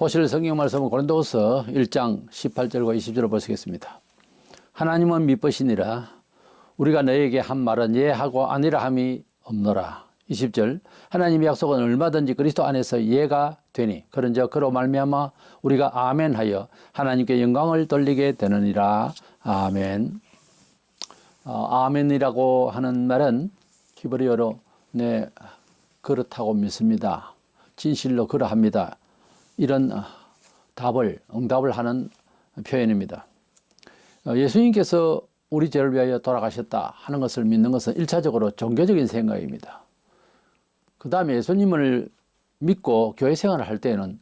보실 성경 말씀은 고린도후서 1장 18절과 20절을 보시겠습니다. 하나님은 미쁘시니라 우리가 너에게 한 말은 예하고 아니라 함이 없노라. 20절 하나님의 약속은 얼마든지 그리스도 안에서 예가 되니 그런즉 그로 말미암아 우리가 아멘하여 하나님께 영광을 돌리게 되느니라. 아멘. 아멘이라고 하는 말은 히브리어로 네 그렇다고 믿습니다. 진실로 그러합니다. 이런 응답을 하는 표현입니다. 예수님께서 우리 죄를 위하여 돌아가셨다 하는 것을 믿는 것은 1차적으로 종교적인 생각입니다. 그 다음에 예수님을 믿고 교회 생활을 할 때는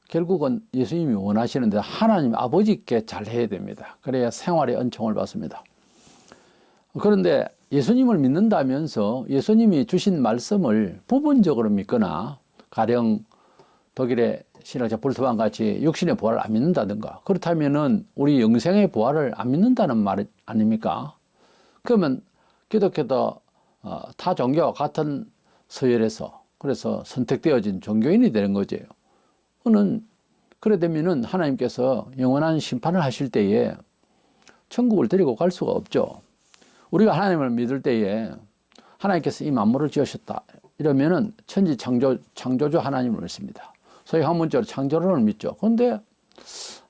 결국은 예수님이 원하시는데 하나님 아버지께 잘해야 됩니다. 그래야 생활의 은총을 받습니다. 그런데 예수님을 믿는다면서 예수님이 주신 말씀을 부분적으로 믿거나 가령 독일의 신학자 볼트만 같이 육신의 부활을 안 믿는다든가 그렇다면은 우리 영생의 부활을 안 믿는다는 말 아닙니까? 그러면 기독교도 타 종교와 같은 서열에서 그래서 선택되어진 종교인이 되는 거죠. 그래 되면은 하나님께서 영원한 심판을 하실 때에 천국을 데리고 갈 수가 없죠. 우리가 하나님을 믿을 때에 하나님께서 이 만물을 지으셨다 이러면은 천지 창조주 하나님을 믿습니다. 소위 한문자로 창조론을 믿죠. 그런데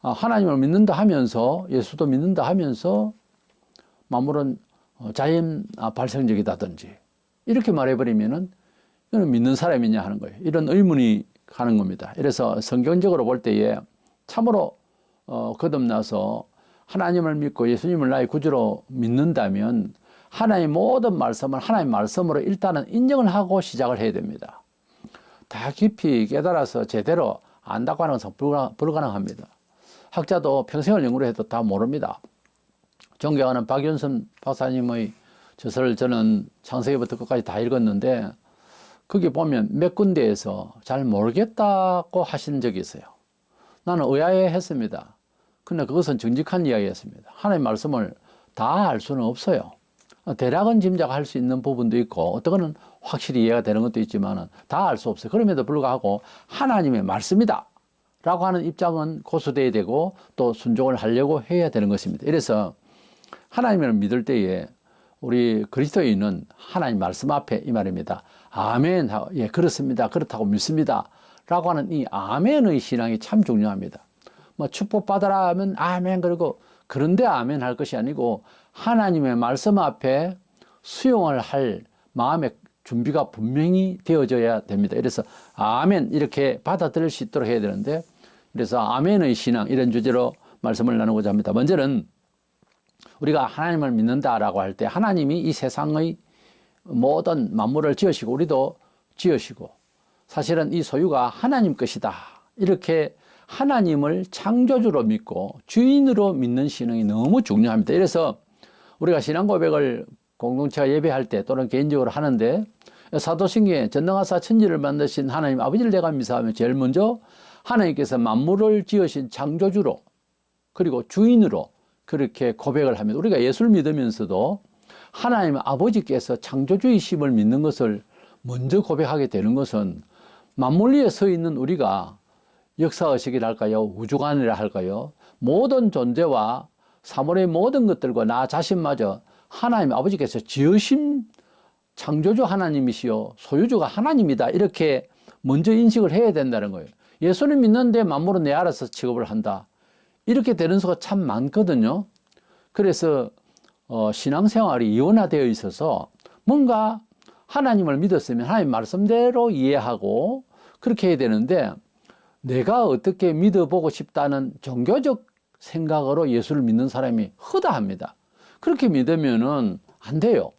하나님을 믿는다 하면서 예수도 믿는다 하면서 만물은 자연 발생적이다든지 이렇게 말해버리면은 이거는 믿는 사람이냐 하는 거예요. 이런 의문이 가는 겁니다. 이래서 성경적으로 볼 때에 참으로 거듭나서 하나님을 믿고 예수님을 나의 구주로 믿는다면 하나님의 모든 말씀을 하나님의 말씀으로 일단은 인정을 하고 시작을 해야 됩니다. 다 깊이 깨달아서 제대로 안다고 하는 것은 불가능합니다. 학자도 평생을 연구를 해도 다 모릅니다. 존경하는 박윤선 박사님의 저서를 저는 창세기부터 끝까지 다 읽었는데 거기 보면 몇 군데에서 잘 모르겠다고 하신 적이 있어요. 나는 의아해했습니다. 근데 그것은 정직한 이야기였습니다. 하나님의 말씀을 다 알 수는 없어요. 대략은 짐작할 수 있는 부분도 있고 어떤 거는 확실히 이해가 되는 것도 있지만 다 알 수 없어요. 그럼에도 불구하고 하나님의 말씀이다 라고 하는 입장은 고수돼야 되고 또 순종을 하려고 해야 되는 것입니다. 이래서 하나님을 믿을 때에 우리 그리스도인은 하나님 말씀 앞에 이 말입니다. 아멘 하고 예 그렇습니다. 그렇다고 믿습니다 라고 하는 이 아멘의 신앙이 참 중요합니다. 뭐 축복받아라 하면 아멘 그러고 그런데 아멘 할 것이 아니고 하나님의 말씀 앞에 수용을 할 마음의 준비가 분명히 되어져야 됩니다. 그래서 아멘 이렇게 받아들일 수 있도록 해야 되는데 그래서 아멘의 신앙 이런 주제로 말씀을 나누고자 합니다. 먼저는 우리가 하나님을 믿는다라고 할 때 하나님이 이 세상의 모든 만물을 지으시고 우리도 지으시고 사실은 이 소유가 하나님 것이다. 이렇게 하나님을 창조주로 믿고 주인으로 믿는 신앙이 너무 중요합니다. 그래서 우리가 신앙 고백을 공동체가 예배할 때 또는 개인적으로 하는데 사도신경에 전능하사 천지를 만드신 하나님 아버지를 내가 믿사하며 제일 먼저 하나님께서 만물을 지으신 창조주로 그리고 주인으로 그렇게 고백을 합니다. 우리가 예수를 믿으면서도 하나님 아버지께서 창조주이심을 믿는 것을 먼저 고백하게 되는 것은 만물 위에 서 있는 우리가 역사의식이라 할까요? 우주관이라 할까요? 모든 존재와 사물의 모든 것들과 나 자신마저 하나님 아버지께서 지으신 창조주 하나님이시요 소유주가 하나님이다 이렇게 먼저 인식을 해야 된다는 거예요. 예수를 믿는데 만물은 내 알아서 취급을 한다. 이렇게 되는 수가 참 많거든요. 그래서 신앙생활이 이원화되어 있어서 뭔가 하나님을 믿었으면 하나님 말씀대로 이해하고 그렇게 해야 되는데 내가 어떻게 믿어보고 싶다는 종교적 생각으로 예수를 믿는 사람이 허다합니다. 그렇게 믿으면은 안 돼요.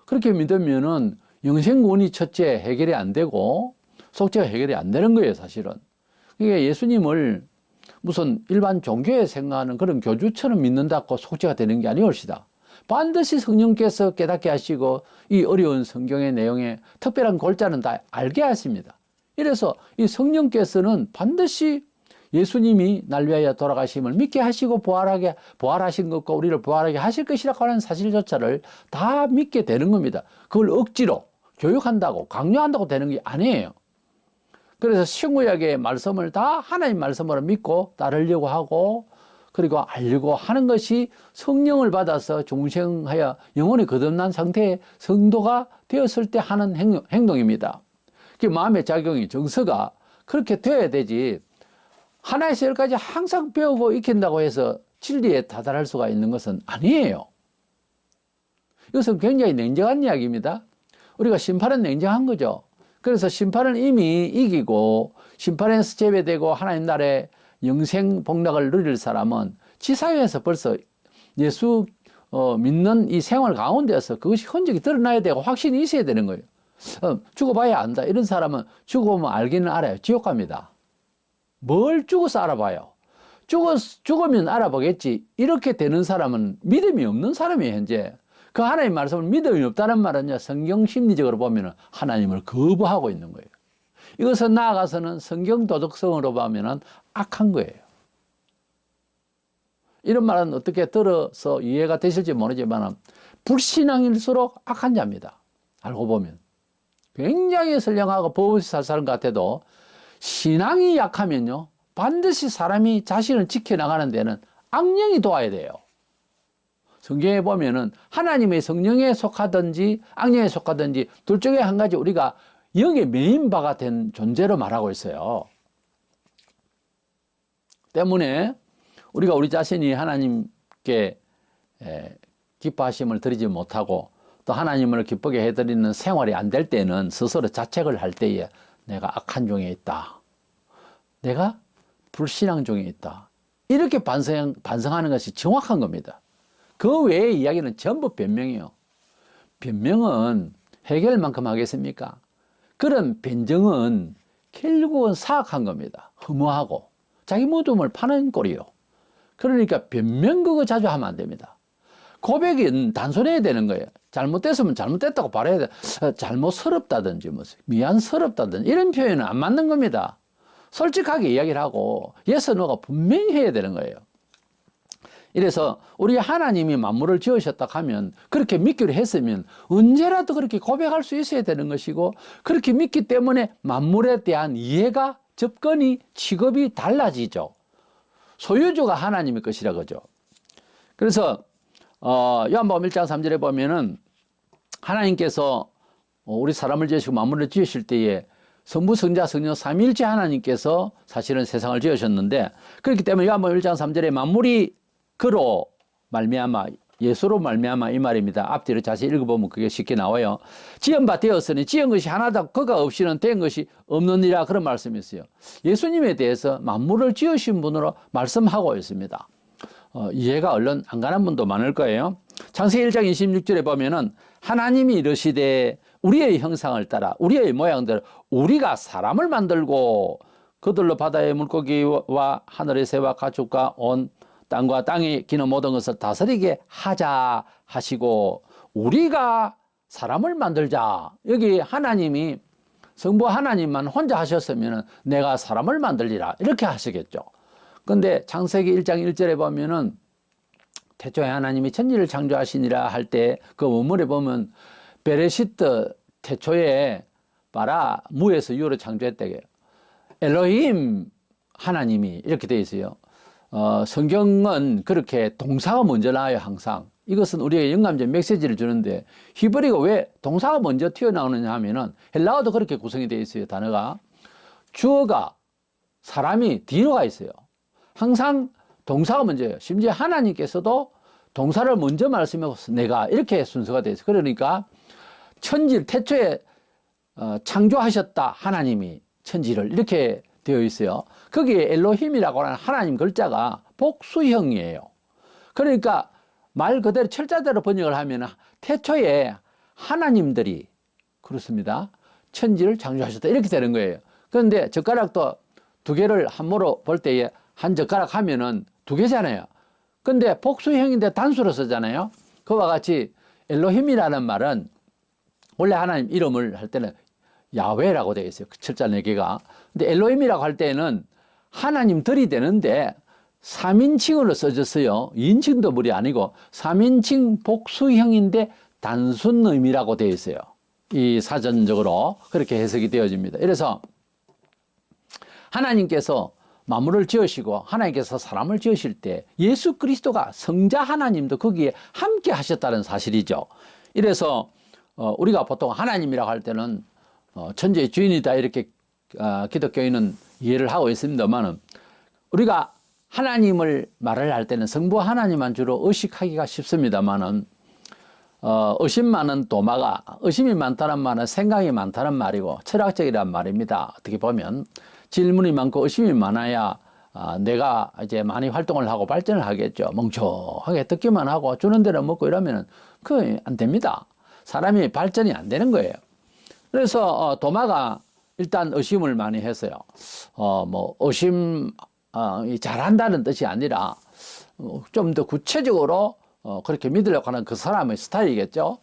그렇게 믿으면은 영생구원이 첫째 해결이 안 되고 속죄가 해결이 안 되는 거예요, 사실은. 그러니까 예수님을 무슨 일반 종교에 생각하는 그런 교주처럼 믿는다고 속죄가 되는 게 아니올시다. 반드시 성령께서 깨닫게 하시고 이 어려운 성경의 내용에 특별한 골자는 다 알게 하십니다. 이래서 이 성령께서는 반드시 예수님이 날 위하여 돌아가심을 믿게 하시고 부활하신 것과 우리를 부활하게 하실 것이라고 하는 사실조차를 다 믿게 되는 겁니다. 그걸 억지로 교육한다고 강요한다고 되는 게 아니에요. 그래서 신구약의 말씀을 다 하나님 말씀으로 믿고 따르려고 하고 그리고 알려고 하는 것이 성령을 받아서 중생하여 영혼이 거듭난 상태의 성도가 되었을 때 하는 행동입니다. 그 마음의 작용이 정서가 그렇게 되어야 되지 하나에서 열까지 항상 배우고 익힌다고 해서 진리에 다다를 수가 있는 것은 아니에요. 이것은 굉장히 냉정한 이야기입니다. 우리가 심판은 냉정한 거죠. 그래서 심판을 이미 이기고 심판에서 제외되고 하나님 나라의 영생 복락을 누릴 사람은 지사회에서 벌써 예수 믿는 이 생활 가운데서 그것이 흔적이 드러나야 되고 확신이 있어야 되는 거예요. 죽어봐야 안다. 이런 사람은 죽으면 알기는 알아요. 지옥 갑니다. 뭘 죽어서 알아봐요. 죽으면 알아보겠지. 이렇게 되는 사람은 믿음이 없는 사람이에요. 현재 그 하나님 말씀을 믿음이 없다는 말은요, 성경 심리적으로 보면 하나님을 거부하고 있는 거예요. 이것은 나아가서는 성경 도덕성으로 보면 악한 거예요. 이런 말은 어떻게 들어서 이해가 되실지 모르지만 불신앙일수록 악한 자입니다. 알고 보면 굉장히 선량하고 법없이 살 사람 같아도 신앙이 약하면요, 반드시 사람이 자신을 지켜나가는 데는 악령이 도와야 돼요. 성경에 보면은 하나님의 성령에 속하든지 악령에 속하든지 둘 중에 한 가지 우리가 영의 메인바가 된 존재로 말하고 있어요. 때문에 우리가 우리 자신이 하나님께 기뻐하심을 드리지 못하고 또 하나님을 기쁘게 해드리는 생활이 안 될 때는 스스로 자책을 할 때에 내가 악한 중에 있다. 내가 불신앙 중에 있다. 이렇게 반성하는 것이 정확한 겁니다. 그 외의 이야기는 전부 변명이에요. 변명은 해결만큼 하겠습니까? 그런 변정은 결국은 사악한 겁니다. 허무하고 자기 무덤을 파는 꼴이요. 그러니까 변명 그거 자주 하면 안 됩니다. 고백은 단순해야 되는 거예요. 잘못됐으면 잘못됐다고 말해야 돼. 잘못스럽다든지 뭐 미안스럽다든지 이런 표현은 안 맞는 겁니다. 솔직하게 이야기를 하고 yes, no가 분명히 해야 되는 거예요. 이래서 우리 하나님이 만물을 지으셨다 하면 그렇게 믿기로 했으면 언제라도 그렇게 고백할 수 있어야 되는 것이고 그렇게 믿기 때문에 만물에 대한 이해가 접근이 취급이 달라지죠. 소유주가 하나님의 것이라 그죠. 그래서 요한복음 1장 3절에 보면은 하나님께서 우리 사람을 지으시고 만물을 지으실 때에 성부, 성자, 성령 삼위일체 하나님께서 사실은 세상을 지으셨는데 그렇기 때문에 요한복음 1장 3절에 만물이 그로 말미암아 예수로 말미암아 이 말입니다. 앞뒤를 자세히 읽어보면 그게 쉽게 나와요. 지은 바 되었으니 지은 것이 하나다 그가 없이는 된 것이 없느니라 그런 말씀이 있어요. 예수님에 대해서 만물을 지으신 분으로 말씀하고 있습니다. 이해가 얼른 안 가는 분도 많을 거예요. 창세기 1장 26절에 보면은 하나님이 이르시되 우리의 형상을 따라 우리의 모양대로 우리가 사람을 만들고 그들로 바다의 물고기와 하늘의 새와 가축과 온 땅과 땅에 기는 모든 것을 다스리게 하자 하시고 우리가 사람을 만들자. 여기 하나님이 성부 하나님만 혼자 하셨으면 내가 사람을 만들리라 이렇게 하시겠죠. 근데 창세기 1장 1절에 보면은 태초에 하나님이 천지를 창조하시니라 할 때 그 원문에 보면 베레시트 태초에 바라 무에서 유로 창조했다고요. 엘로힘 하나님이 이렇게 되어 있어요. 성경은 그렇게 동사가 먼저 나와요, 항상. 이것은 우리에게 영감적 메시지를 주는데 히브리가 왜 동사가 먼저 튀어나오느냐 하면은 헬라어도 그렇게 구성이 되어 있어요, 단어가. 주어가 사람이 뒤로 가 있어요. 항상 동사가 먼저예요. 심지어 하나님께서도 동사를 먼저 말씀하셔서 내가 이렇게 순서가 되어 있어요. 그러니까 천지를 태초에 창조하셨다, 하나님이 천지를 이렇게 되어 있어요. 거기에 엘로힘이라고 하는 하나님 글자가 복수형이에요. 그러니까 말 그대로 철자대로 번역을 하면 태초에 하나님들이 그렇습니다. 천지를 창조하셨다 이렇게 되는 거예요. 그런데 젓가락도 두 개를 함부로 볼 때에 한 젓가락 하면은 두 개잖아요. 근데 복수형인데 단수로 쓰잖아요. 그와 같이 엘로힘이라는 말은 원래 하나님 이름을 할 때는 야훼라고 되어 있어요. 그 철자 4개가. 근데 엘로힘이라고 할 때는 하나님들이 되는데 3인칭으로 써졌어요. 2인칭도 물이 아니고 3인칭 복수형인데 단순 의미라고 되어 있어요. 이 사전적으로 그렇게 해석이 되어집니다. 그래서 하나님께서 만물을 지으시고 하나님께서 사람을 지으실 때 예수 그리스도가 성자 하나님도 거기에 함께 하셨다는 사실이죠. 이래서 우리가 보통 하나님이라고 할 때는 천지의 주인이다 이렇게 기독교인은 이해를 하고 있습니다만, 우리가 하나님을 말을 할 때는 성부 하나님만 주로 의식하기가 쉽습니다만은 의심 많은 도마가, 의심이 많다는 말은 생각이 많다는 말이고 철학적이란 말입니다. 어떻게 보면 질문이 많고 의심이 많아야 내가 이제 많이 활동을 하고 발전을 하겠죠. 멍청하게 듣기만 하고 주는 대로 먹고 이러면은 그거 안 됩니다. 사람이 발전이 안 되는 거예요. 그래서 도마가 일단 의심을 많이 했어요. 의심 잘한다는 뜻이 아니라 좀 더 구체적으로 그렇게 믿으려고 하는 그 사람의 스타일이겠죠.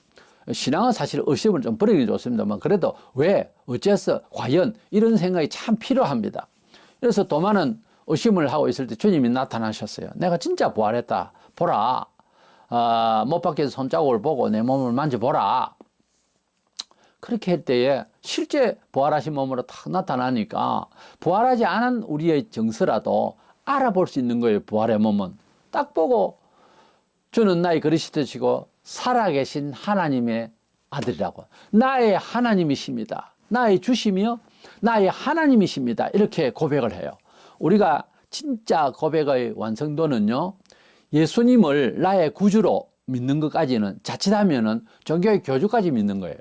신앙은 사실 의심을 좀 버리기 좋습니다만, 그래도 왜, 어째서, 과연 이런 생각이 참 필요합니다. 그래서 도마는 의심을 하고 있을 때 주님이 나타나셨어요. 내가 진짜 부활했다. 보라. 못 박혀서 손자국을 보고 내 몸을 만져보라. 그렇게 할 때에 실제 부활하신 몸으로 탁 나타나니까 부활하지 않은 우리의 정서라도 알아볼 수 있는 거예요. 부활의 몸은. 딱 보고 주는 나의 그리스도시고 살아계신 하나님의 아들이라고. 나의 하나님이십니다. 나의 주시며 나의 하나님이십니다. 이렇게 고백을 해요. 우리가 진짜 고백의 완성도는요, 예수님을 나의 구주로 믿는 것까지는 자칫하면은 종교의 교주까지 믿는 거예요.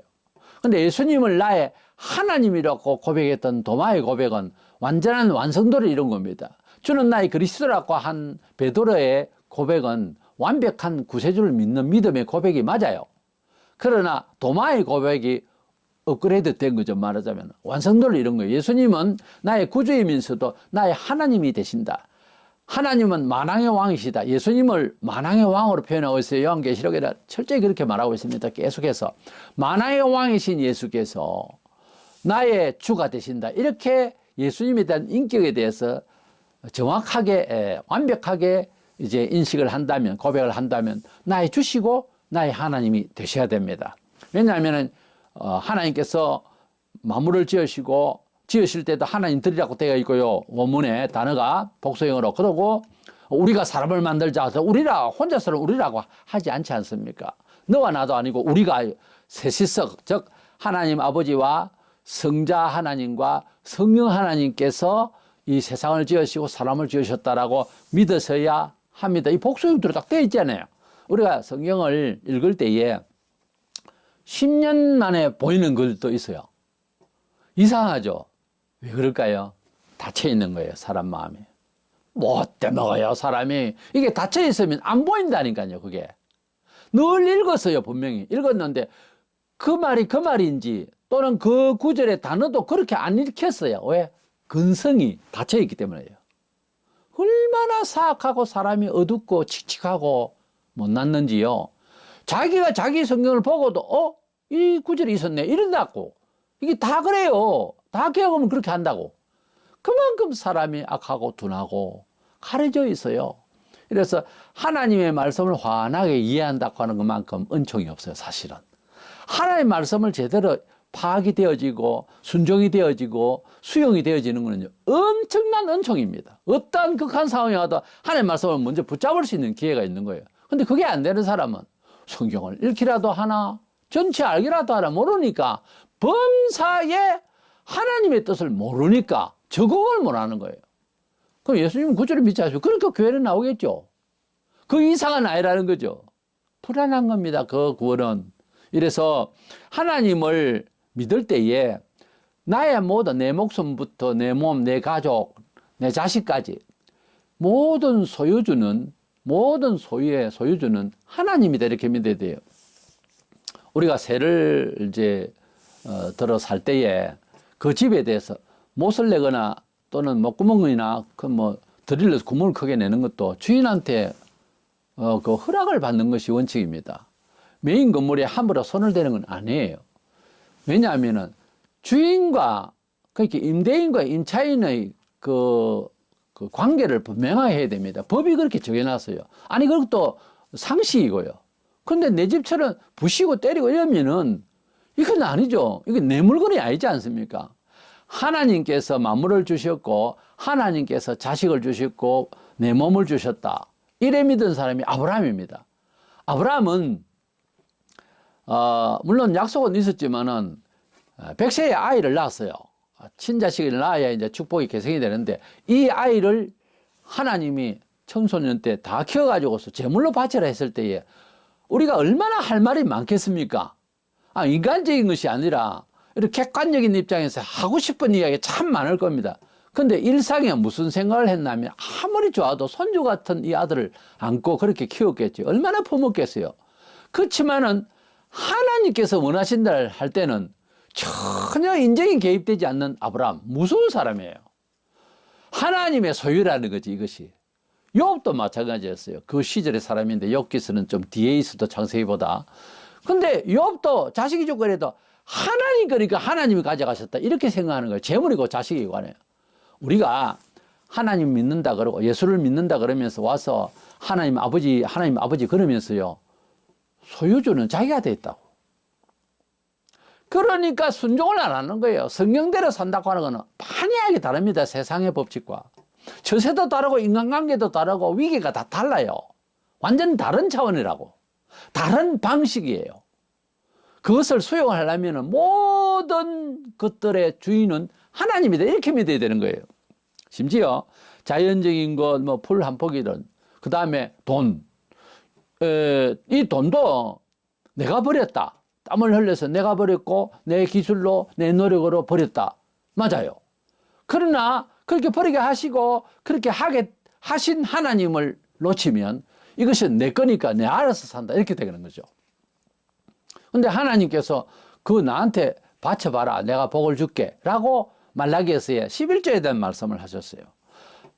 근데 예수님을 나의 하나님이라고 고백했던 도마의 고백은 완전한 완성도를 이룬 겁니다. 주는 나의 그리스도라고 한 베드로의 고백은 완벽한 구세주를 믿는 믿음의 고백이 맞아요. 그러나 도마의 고백이 업그레이드 된 거죠. 말하자면 완성도를 이룬 거예요. 예수님은 나의 구주이면서도 나의 하나님이 되신다. 하나님은 만왕의 왕이시다. 예수님을 만왕의 왕으로 표현하고 있어요. 요한계시록에 철저히 그렇게 말하고 있습니다. 계속해서 만왕의 왕이신 예수께서 나의 주가 되신다. 이렇게 예수님에 대한 인격에 대해서 정확하게 완벽하게 이제 인식을 한다면, 고백을 한다면 나의 주시고 나의 하나님이 되셔야 됩니다. 왜냐하면 하나님께서 만물을 지으실 때도 하나님들이라고 되어 있고요. 원문에 단어가 복수형으로. 그러고 우리가 사람을 만들자 해서 혼자서는 우리라고 하지 않지 않습니까? 너와 나도 아니고 우리가 셋이서, 즉 하나님 아버지와 성자 하나님과 성령 하나님께서 이 세상을 지으시고 사람을 지으셨다라고 믿어서야 합니다. 이 복수형으로 딱 되어 있잖아요. 우리가 성경을 읽을 때에 10년 만에 보이는 글도 있어요. 이상하죠? 왜 그럴까요? 닫혀 있는 거예요, 사람 마음이. 못 되먹어요, 사람이. 이게 닫혀 있으면 안 보인다니까요, 그게. 늘 읽었어요, 분명히. 읽었는데 그 말이 그 말인지 또는 그 구절의 단어도 그렇게 안 읽혔어요. 왜? 근성이 닫혀 있기 때문에요. 얼마나 사악하고 사람이 어둡고 칙칙하고 못났는지요. 자기가 자기 성경을 보고도 이 구절이 있었네 이런다고. 이게 다 그래요. 다 기억하면 그렇게 한다고. 그만큼 사람이 악하고 둔하고 가려져 있어요. 그래서 하나님의 말씀을 환하게 이해한다고 하는 것만큼 은총이 없어요, 사실은. 하나님의 말씀을 제대로 파악이 되어지고 순종이 되어지고 수용이 되어지는 것은요, 엄청난 은총입니다. 어떠한 극한 상황이 와도 하나님의 말씀을 먼저 붙잡을 수 있는 기회가 있는 거예요. 근데 그게 안 되는 사람은 성경을 읽기라도 하나, 전체 알기라도 하나 모르니까, 범사에 하나님의 뜻을 모르니까 적응을 못하는 거예요. 그럼 예수님은 구절을 믿지 않으시고 그러니까 교회는 나오겠죠. 그 이상은 아니라는 거죠. 불안한 겁니다, 그 구원은. 이래서 하나님을 믿을 때에 나의 모든, 내 목숨부터 내 몸, 내 가족, 내 자식까지 모든 소유주는, 모든 소유의 소유주는 하나님이다, 이렇게 믿어야 돼요. 우리가 세를 이제 들어 살 때에 그 집에 대해서 못을 내거나 또는 목구멍이나 드릴러서 구멍을 크게 내는 것도 주인한테 그 허락을 받는 것이 원칙입니다. 메인 건물에 함부로 손을 대는 건 아니에요. 왜냐하면은 주인과, 그러니까 임대인과 임차인의 그 관계를 분명하게 해야 됩니다. 법이 그렇게 정해놨어요. 아니, 그것도 상식이고요. 근데 내 집처럼 부시고 때리고 이러면은 이건 아니죠. 이게 내 물건이 아니지 않습니까? 하나님께서 만물을 주셨고 하나님께서 자식을 주셨고 내 몸을 주셨다. 이래 믿은 사람이 아브라함입니다. 아브라함은 물론 약속은 있었지만은 100세의 아이를 낳았어요. 친자식을 낳아야 이제 축복이 계승이 되는데 이 아이를 하나님이 청소년 때 다 키워가지고서 제물로 바치라 했을 때에 우리가 얼마나 할 말이 많겠습니까? 인간적인 것이 아니라 이렇게 객관적인 입장에서 하고 싶은 이야기 참 많을 겁니다. 근데 일상에 무슨 생각을 했냐면 아무리 좋아도 손주 같은 이 아들을 안고 그렇게 키웠겠지. 얼마나 품었겠어요. 그렇지만은 하나님께서 원하신다 할 때는 전혀 인정이 개입되지 않는 아브라함, 무서운 사람이에요. 하나님의 소유라는 거지, 이것이. 욥도 마찬가지였어요. 그 시절의 사람인데 욥기서는 좀 뒤에 있어도 창세기보다. 근데 욥도 자식이 죽고 그래도 하나님 거니까 하나님이 가져가셨다 이렇게 생각하는 거예요. 재물이고 자식이고 하네요. 우리가 하나님 믿는다 그러고 예수를 믿는다 그러면서 와서 하나님 아버지 그러면서요. 소유주는 자기가 돼 있다고. 그러니까 순종을 안 하는 거예요. 성경대로 산다고 하는 거는 판이하게 다릅니다. 세상의 법칙과. 처세도 다르고 인간관계도 다르고 위계가 다 달라요. 완전 다른 차원이라고. 다른 방식이에요. 그것을 수용하려면 모든 것들의 주인은 하나님이다. 이렇게 믿어야 되는 거예요. 심지어 자연적인 것, 뭐 풀 한 포기든, 그 다음에 돈. 이 돈도 내가 버렸다. 땀을 흘려서 내가 버렸고 내 기술로 내 노력으로 버렸다. 맞아요. 그러나 그렇게 버리게 하시고 그렇게 하게 하신 하나님을 놓치면 이것은 내 거니까 내 알아서 산다. 이렇게 되는 거죠. 근데 하나님께서 그거 나한테 바쳐봐라. 내가 복을 줄게. 라고 말라기에서의 11조에 대한 말씀을 하셨어요.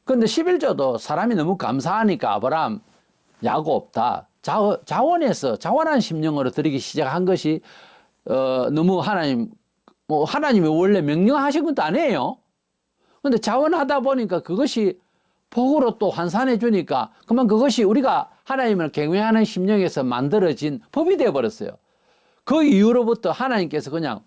근데 11조도 사람이 너무 감사하니까 아브라함, 야곱 다 자원한 심령으로 드리기 시작한 것이 너무 하나님이 원래 명령하신 것도 아니에요. 근데 자원하다 보니까 그것이 복으로 또 환산해 주니까 그만 그것이 우리가 하나님을 경외하는 심령에서 만들어진 법이 되어 버렸어요. 그 이후로부터 하나님께서 그냥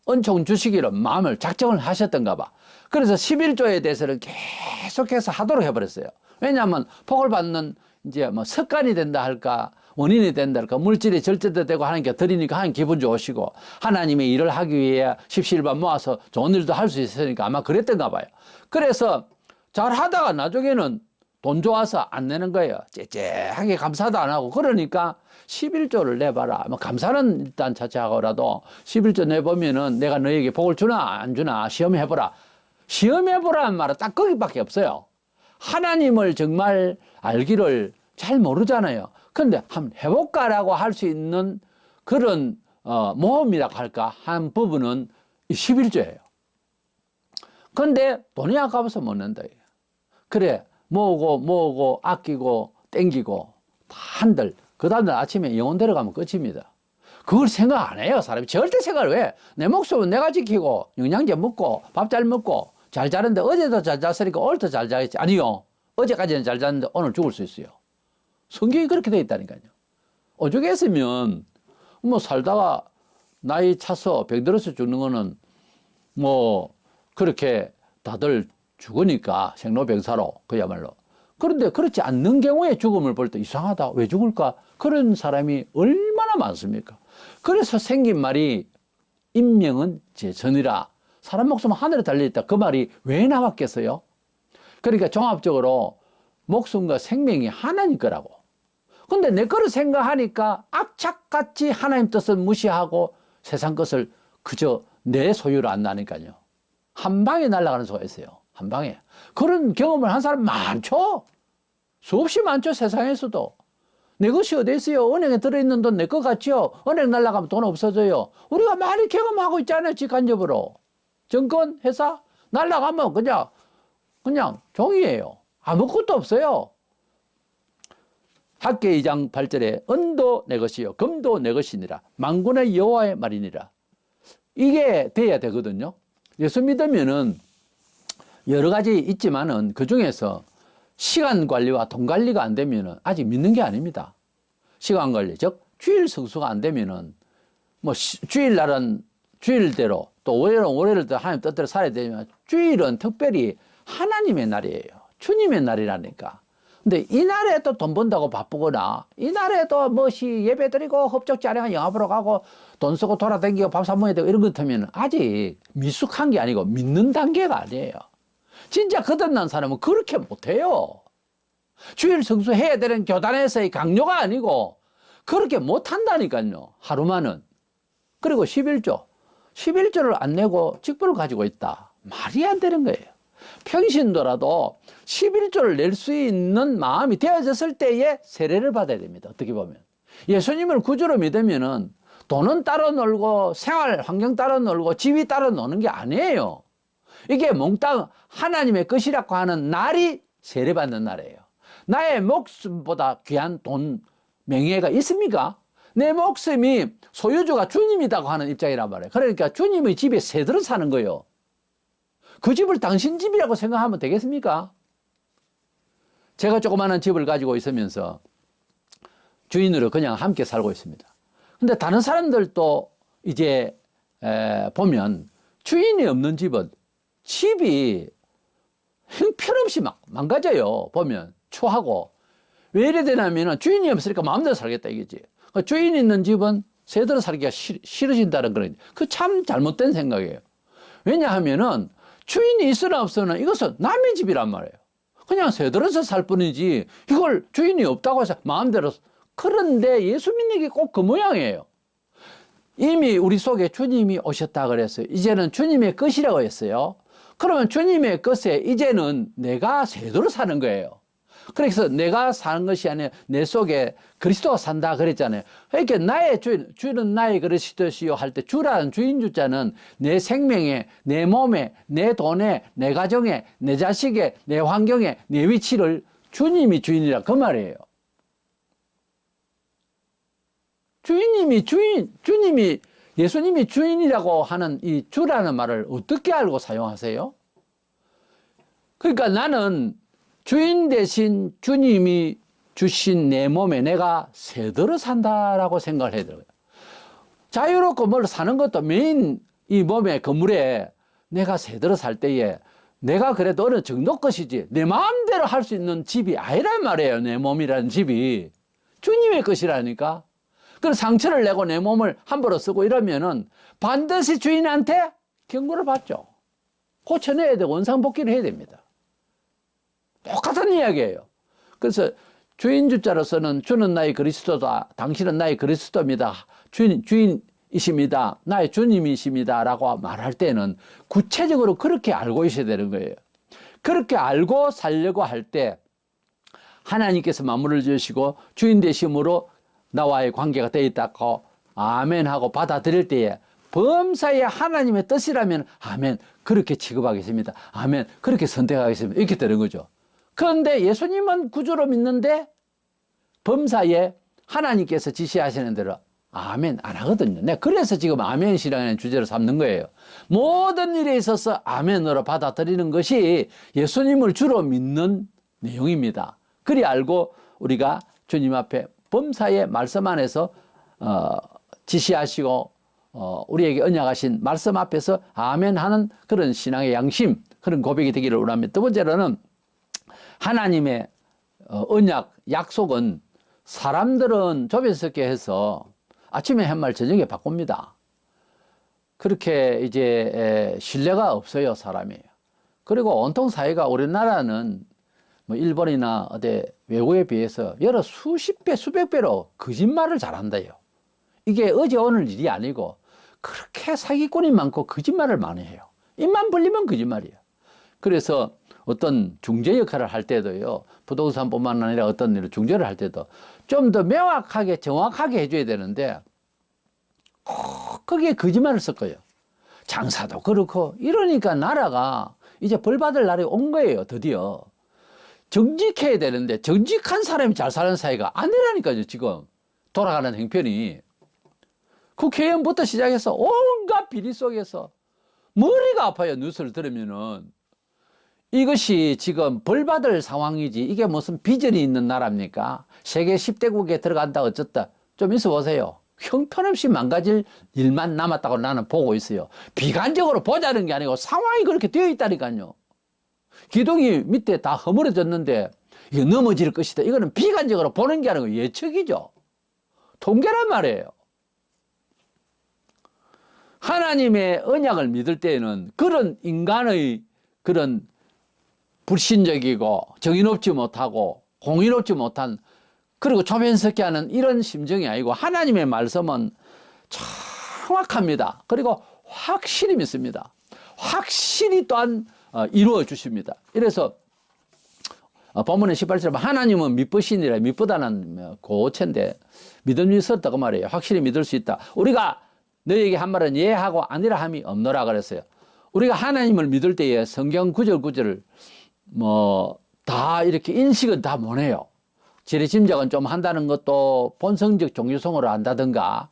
은총 주시기로 마음을 작정을 하셨던가 봐. 그래서 11조에 대해서는 계속해서 하도록 해버렸어요. 왜냐하면 복을 받는 이제 뭐 습관이 된다 할까, 원인이 된다 할까, 물질이 절제도 되고 하나님께 드리니까 하나님 기분 좋으시고 하나님의 일을 하기 위해 십시일반 모아서 좋은 일도 할 수 있으니까 아마 그랬던가 봐요. 그래서 잘 하다가 나중에는 돈 좋아서 안 내는 거예요. 째째하게 감사도 안 하고. 그러니까 11조를 내봐라. 뭐 감사는 일단 자체하고라도 11조 내보면은 내가 너에게 복을 주나 안 주나 시험해보라. 시험해보라는 말은 딱 거기밖에 없어요. 하나님을 정말 알기를 잘 모르잖아요. 그런데 한번 해볼까라고 할 수 있는 그런 모험이라고 할까 한 부분은 이 11조예요. 그런데 돈이 아까워서 못 낸다. 그래 모으고 아끼고 땡기고 다 한들 그 다음날 아침에 영혼 데려가면 끝입니다. 그걸 생각 안 해요. 사람이 절대 생각을 왜? 내 목숨은 내가 지키고 영양제 먹고 밥 잘 먹고 잘 자는데 어제도 잘 잤으니까 오늘도 잘 자겠지. 아니요. 어제까지는 잘 잤는데 오늘 죽을 수 있어요. 성경이 그렇게 돼 있다니까요. 오죽했으면 뭐 살다가 나이 차서 병들어서 죽는 거는 뭐 그렇게 다들 죽으니까 생로병사로 그야말로. 그런데 그렇지 않는 경우에 죽음을 볼 때 이상하다. 왜 죽을까? 그런 사람이 얼마나 많습니까? 그래서 생긴 말이 인명은 제 전이라. 사람 목숨은 하늘에 달려있다. 그 말이 왜 나왔겠어요? 그러니까 종합적으로 목숨과 생명이 하나님 거라고. 근데 내 거를 생각하니까 악착같이 하나님 뜻을 무시하고 세상 것을 그저 내 소유로 안 나니까요. 한 방에 날아가는 수가 있어요. 한 방에. 그런 경험을 한 사람 많죠? 수없이 많죠, 세상에서도. 내 것이 어디 있어요? 은행에 들어있는 돈 내 것 같죠? 은행 날아가면 돈 없어져요. 우리가 많이 경험하고 있잖아요, 직간접으로. 정권, 회사 날아가면 그냥 종이에요. 아무것도 없어요. 학계 2장 8절에 은도 내 것이요 금도 내 것이니라 만군의 여호와의 말이니라. 이게 돼야 되거든요. 예수 믿으면은 여러 가지 있지만은 그 중에서 시간 관리와 돈 관리가 안 되면은 아직 믿는 게 아닙니다. 시간 관리, 즉 주일 성수가 안 되면은 뭐 주일날은 주일대로 또 올해를 또 하나님 뜻대로 살아야 되지만 주일은 특별히 하나님의 날이에요. 주님의 날이라니까. 근데 이날에 또 돈 번다고 바쁘거나 이날에 또 뭐시 예배 드리고 흡족지 않으면 영화 보러 가고 돈 쓰고 돌아다니고 밥 사 먹어야 되고 이런 것 같으면 아직 미숙한 게 아니고 믿는 단계가 아니에요. 진짜 거듭난 사람은 그렇게 못해요. 주일 성수해야 되는 교단에서의 강요가 아니고 그렇게 못한다니까요. 하루만은. 그리고 11조를 안 내고 직분을 가지고 있다. 말이 안 되는 거예요. 평신도라도 11조를 낼 수 있는 마음이 되어졌을 때에 세례를 받아야 됩니다. 어떻게 보면. 예수님을 구주로 믿으면은 돈은 따로 놀고 생활 환경 따로 놀고 집이 따로 노는 게 아니에요. 이게 몽땅 하나님의 것이라고 하는 날이 세례받는 날이에요. 나의 목숨보다 귀한 돈, 명예가 있습니까? 내 목숨이 소유주가 주님이라고 하는 입장이란 말이에요. 그러니까 주님의 집에 새들어 사는 거예요. 그 집을 당신 집이라고 생각하면 되겠습니까? 제가 조그마한 집을 가지고 있으면서 주인으로 그냥 함께 살고 있습니다. 근데 다른 사람들도 이제 보면 주인이 없는 집은 집이 형편없이 막 망가져요. 보면 추하고. 왜 이래 되냐면 주인이 없으니까 마음대로 살겠다 이거지. 주인이 있는 집은 새들어 살기가 싫어진다는 그런, 그 참 잘못된 생각이에요. 왜냐하면은 주인이 있으나 없으나 이것은 남의 집이란 말이에요. 그냥 새들어서 살 뿐이지 이걸 주인이 없다고 해서 마음대로. 그런데 예수 믿는 게 꼭 그 모양이에요. 이미 우리 속에 주님이 오셨다 그랬어요. 이제는 주님의 것이라고 했어요. 그러면 주님의 것에 이제는 내가 새도록 사는 거예요. 그래서 내가 사는 것이 아니라 내 속에 그리스도가 산다 그랬잖아요. 그러니까 나의 주는 나의 그리스도시요 할 때 주라는 주인 주자는 내 생명에, 내 몸에, 내 돈에, 내 가정에, 내 자식에, 내 환경에, 내 위치를 주님이 주인이라 그 말이에요. 주님이 예수님이 주인이라고 하는 이 주라는 말을 어떻게 알고 사용하세요? 그러니까 나는 주인 대신 주님이 주신 내 몸에 내가 새들어 산다라고 생각을 해야 돼요. 자유롭고 뭘 사는 것도 메인 이 몸의 건물에 내가 새들어 살 때에 내가 그래도 어느 정도 것이지 내 마음대로 할 수 있는 집이 아니란 말이에요. 내 몸이라는 집이 주님의 것이라니까. 그래서 상처를 내고 내 몸을 함부로 쓰고 이러면은 반드시 주인한테 경고를 받죠. 고쳐내야 되고 원상복귀를 해야 됩니다. 똑같은 이야기예요. 그래서 주인 주자로서는 주는 나의 그리스도다. 당신은 나의 그리스도입니다. 주인이십니다. 나의 주님이십니다. 라고 말할 때는 구체적으로 그렇게 알고 있어야 되는 거예요. 그렇게 알고 살려고 할 때 하나님께서 만물을 지으시고 주인 되심으로 나와의 관계가 되어 있다고 아멘 하고 받아들일 때에 범사에 하나님의 뜻이라면 아멘 그렇게 취급하겠습니다. 아멘 그렇게 선택하겠습니다. 이렇게 되는 거죠. 그런데 예수님은 구주로 믿는데 범사에 하나님께서 지시하시는 대로 아멘 안 하거든요. 내가 그래서 지금 아멘이라는 주제로 삼는 거예요. 모든 일에 있어서 아멘으로 받아들이는 것이 예수님을 주로 믿는 내용입니다. 그리 알고 우리가 주님 앞에 범사의 말씀 안에서 지시하시고 우리에게 언약하신 말씀 앞에서 아멘 하는 그런 신앙의 양심, 그런 고백이 되기를 원합니다. 두 번째로는 하나님의 언약, 약속은 사람들은 좁혀석게 해서 아침에 한 말 저녁에 바꿉니다. 그렇게 이제 신뢰가 없어요, 사람이. 그리고 온통 사회가 우리나라는 뭐 일본이나 어디 외국에 비해서 여러 수십 배, 수백 배로 거짓말을 잘한다요. 이게 어제 오늘 일이 아니고 그렇게 사기꾼이 많고 거짓말을 많이 해요. 입만 벌리면 거짓말이에요. 그래서 어떤 중재 역할을 할 때도요, 부동산뿐만 아니라 어떤 일을 중재를 할 때도 좀 더 명확하게 정확하게 해줘야 되는데 거기에 거짓말을 섞어요. 장사도 그렇고 이러니까 나라가 이제 벌 받을 날이 온 거예요. 드디어 정직해야 되는데 정직한 사람이 잘 사는 사회가 아니라니까요. 지금 돌아가는 행편이 국회의원부터 시작해서 온갖 비리 속에서 머리가 아파요. 뉴스를 들으면은 이것이 지금 벌 받을 상황이지 이게 무슨 비전이 있는 나라입니까? 세계 10대국에 들어간다 어쩌다 좀 있어 보세요. 형편없이 망가질 일만 남았다고 나는 보고 있어요. 비관적으로 보자는 게 아니고 상황이 그렇게 되어 있다니까요. 기둥이 밑에 다 허물어졌는데 이거 넘어질 것이다. 이거는 비관적으로 보는 게 아니고 예측이죠. 통계란 말이에요. 하나님의 언약을 믿을 때에는 그런 인간의 그런 불신적이고 정의롭지 못하고 공의롭지 못한 그리고 초면석게 하는 이런 심정이 아니고 하나님의 말씀은 정확합니다. 그리고 확실히 믿습니다. 확실히 또한 이루어 주십니다. 이래서 본문의 18절에 하나님은 믿으시니라. 믿보다는 고체인데 믿음이 있었다고 말해요. 확실히 믿을 수 있다. 우리가 너에게 한 말은 예하고 아니라 함이 없노라 그랬어요. 우리가 하나님을 믿을 때에 성경 구절을 다 이렇게 인식은 다 못해요. 지레짐작은 좀 한다는 것도 본성적 종교성으로 한다든가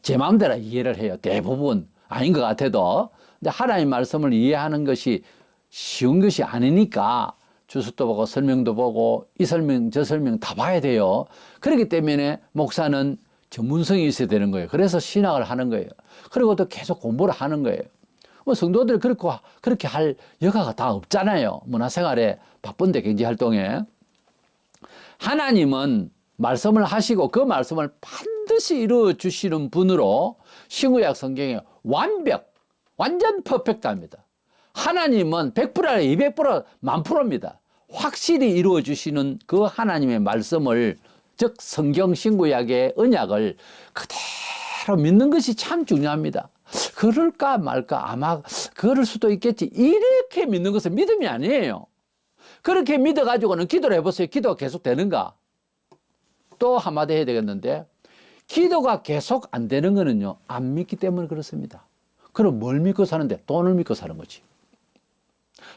제 마음대로 이해를 해요. 대부분 아닌 것 같아도. 근데 하나님 말씀을 이해하는 것이 쉬운 것이 아니니까 주석도 보고 설명도 보고 이 설명 저 설명 다 봐야 돼요. 그렇기 때문에 목사는 전문성이 있어야 되는 거예요. 그래서 신학을 하는 거예요. 그리고 또 계속 공부를 하는 거예요. 성도들이 그렇게 할 여가가 다 없잖아요. 문화생활에 바쁜데 경제활동에. 하나님은 말씀을 하시고 그 말씀을 반드시 이루어 주시는 분으로 신구약 성경에 완전 퍼펙트합니다. 하나님은 100% 아니라 200% 만 프로입니다. 확실히 이루어 주시는 그 하나님의 말씀을 즉 성경 신구약의 언약을 그대로 믿는 것이 참 중요합니다. 그럴까 말까 아마 그럴 수도 있겠지. 이렇게 믿는 것은 믿음이 아니에요. 그렇게 믿어가지고는 기도를 해보세요. 기도가 계속 되는가? 또 한마디 해야 되겠는데 기도가 계속 안 되는 거는요. 안 믿기 때문에 그렇습니다. 그럼 뭘 믿고 사는데? 돈을 믿고 사는 거지.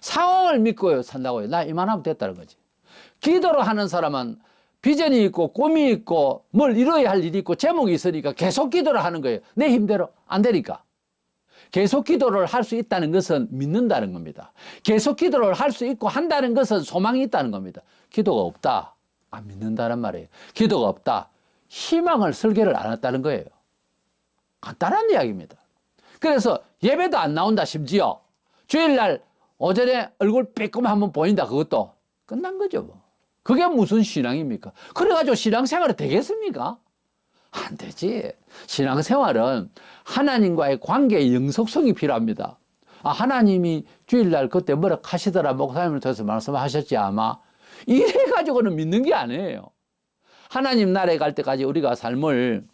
상황을 믿고 산다고요. 나 이만하면 됐다는 거지. 기도를 하는 사람은 비전이 있고 꿈이 있고 뭘 이뤄야 할 일이 있고 제목이 있으니까 계속 기도를 하는 거예요. 내 힘대로 안 되니까. 계속 기도를 할 수 있다는 것은 믿는다는 겁니다. 계속 기도를 할 수 있고 한다는 것은 소망이 있다는 겁니다. 기도가 없다. 안 믿는다는 말이에요. 기도가 없다. 희망을 설계를 안 했다는 거예요. 간단한 이야기입니다. 그래서 예배도 안 나온다 심지어. 주일날 오전에 얼굴 빼꼼 한번 보인다 그것도 끝난 거죠 뭐. 그게 무슨 신앙입니까? 그래가지고 신앙생활이 되겠습니까? 안 되지. 신앙생활은 하나님과의 관계의 영속성이 필요합니다. 하나님이 주일날 그때 뭐라 하시더라 목사님을 통해서 말씀하셨지 아마. 이래가지고는 믿는 게 아니에요. 하나님 나라에 갈 때까지 우리가 삶을